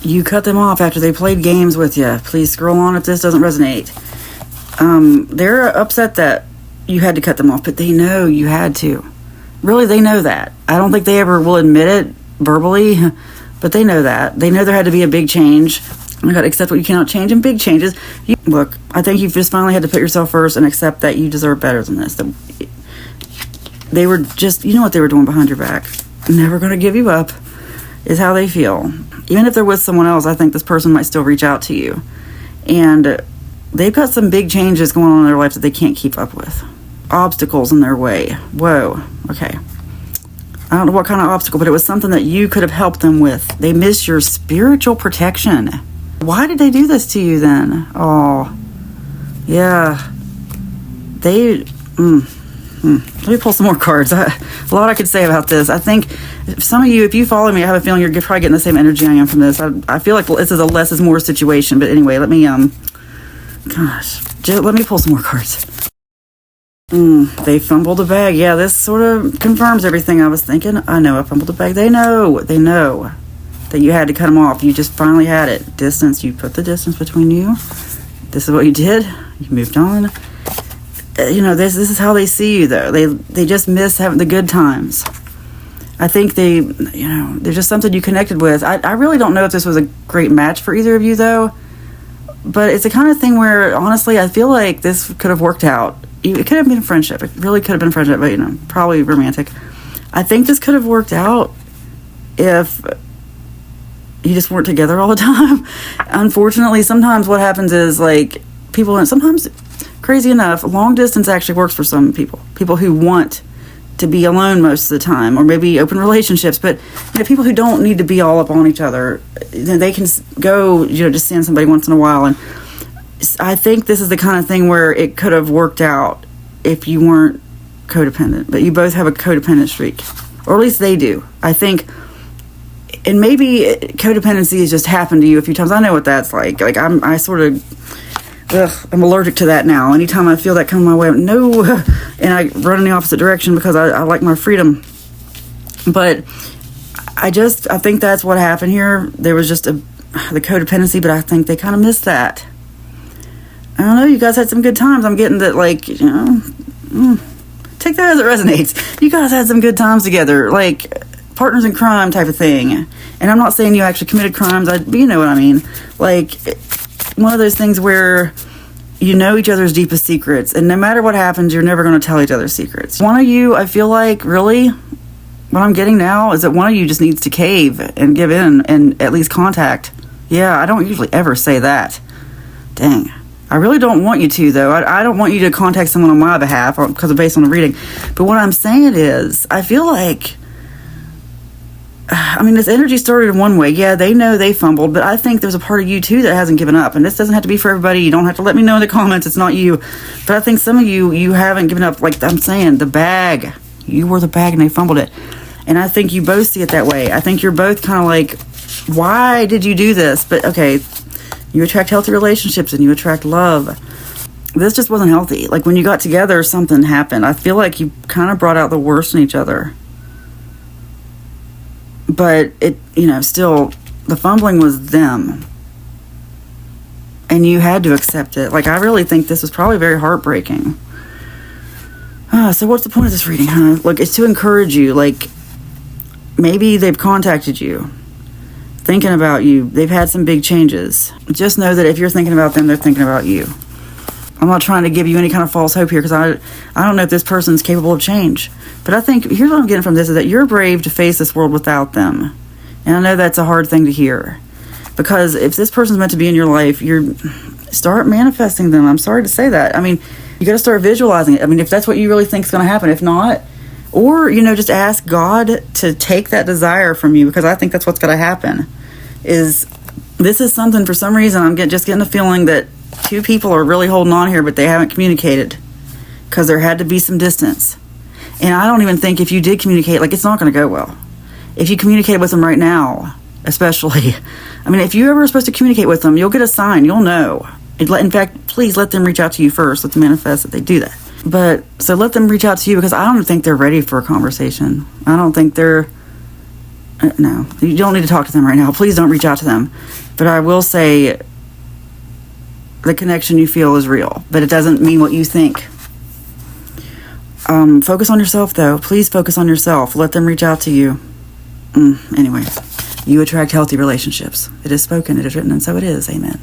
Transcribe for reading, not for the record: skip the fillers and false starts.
You cut them off after they played games with you. Please scroll on if this doesn't resonate. They're upset that you had to cut them off, but they know you had to. Really, they know that. I don't think they ever will admit it verbally, but they know that. They know there had to be a big change. You got to accept what you cannot change, and big changes. Look, I think you've just finally had to put yourself first and accept that you deserve better than this. They were just, you know what they were doing behind your back. Never going to give you up is how they feel. Even if they're with someone else, I think this person might still reach out to you. And they've got some big changes going on in their life that they can't keep up with. Obstacles in their way. Whoa. Okay. I don't know what kind of obstacle, but it was something that you could have helped them with. They miss your spiritual protection. Why did they do this to you then? Oh, yeah. Let me pull some more cards. A lot I could say about this. I think some of you, if you follow me, I have a feeling you're probably getting the same energy I am from this. I feel like this is a less is more situation. But anyway, let me pull some more cards. They fumbled a bag. Yeah, this sort of confirms everything I was thinking. I know I fumbled a bag. They know that you had to cut them off. You just finally had it. Distance. You put the distance between you. This is what you did. You moved on. This is how they see you, though. They just miss having the good times. I think there's just something you connected with. I really don't know if this was a great match for either of you, though. But it's the kind of thing where, honestly, I feel like this could have worked out. It could have been a friendship. It really could have been a friendship, but, probably romantic. I think this could have worked out if you just weren't together all the time. Unfortunately, sometimes what happens is, sometimes, crazy enough, long distance actually works for some people. People who want to be alone most of the time, or maybe open relationships, but people who don't need to be all up on each other, they can go, just seeing somebody once in a while. And I think this is the kind of thing where it could have worked out if you weren't codependent, but you both have a codependent streak, or at least they do. I think, and maybe codependency has just happened to you a few times. I know what that's like. I'm allergic to that now. Anytime I feel that coming my way, no, and I run in the opposite direction because I like my freedom. But I think that's what happened here. There was just the codependency, but I think they kind of missed that. I don't know, you guys had some good times. I'm getting that, take that as it resonates. You guys had some good times together, partners in crime type of thing. And I'm not saying you actually committed crimes, you know what I mean. One of those things where you know each other's deepest secrets, and no matter what happens, you're never going to tell each other's secrets. One of you, I feel like, really, what I'm getting now is that one of you just needs to cave and give in and at least contact. Yeah, I don't usually ever say that. Dang. I really don't want you to, though. I don't want you to contact someone on my behalf because of based on the reading. But what I'm saying is, I feel like, this energy started in one way. Yeah, they know they fumbled, but I think there's a part of you, too, that hasn't given up. And this doesn't have to be for everybody. You don't have to let me know in the comments. It's not you. But I think some of you haven't given up. Like I'm saying, the bag. You were the bag and they fumbled it. And I think you both see it that way. I think you're both kind of like, why did you do this? But, okay, you attract healthy relationships and you attract love. This just wasn't healthy. When you got together, something happened. I feel like you kind of brought out the worst in each other. But it, still, the fumbling was them. And you had to accept it. I really think this was probably very heartbreaking. So what's the point of this reading, huh? Look, it's to encourage you. Maybe they've contacted you, thinking about you. They've had some big changes. Just know that if you're thinking about them, they're thinking about you. I'm not trying to give you any kind of false hope here because I don't know if this person's capable of change. But I think, here's what I'm getting from this, is that you're brave to face this world without them. And I know that's a hard thing to hear. Because if this person's meant to be in your life, start manifesting them. I'm sorry to say that. You got to start visualizing it. If that's what you really think is going to happen. If not, or, just ask God to take that desire from you, because I think that's what's going to happen. This is something, for some reason, I'm just getting a feeling that two people are really holding on here, but they haven't communicated because there had to be some distance. And I don't even think if you did communicate, it's not going to go well. If you communicate with them right now, especially, if you ever are supposed to communicate with them, you'll get a sign, you'll know. In fact, please let them reach out to you first. Let them manifest that they do that. So let them reach out to you, because I don't think they're ready for a conversation. I don't think they're No, you don't need to talk to them right now. Please don't reach out to them. But I will say the connection you feel is real, but it doesn't mean what you think. Focus on yourself, though. Please focus on yourself. Let them reach out to you. Anyway, you attract healthy relationships. It is spoken, it is written, and so it is. Amen.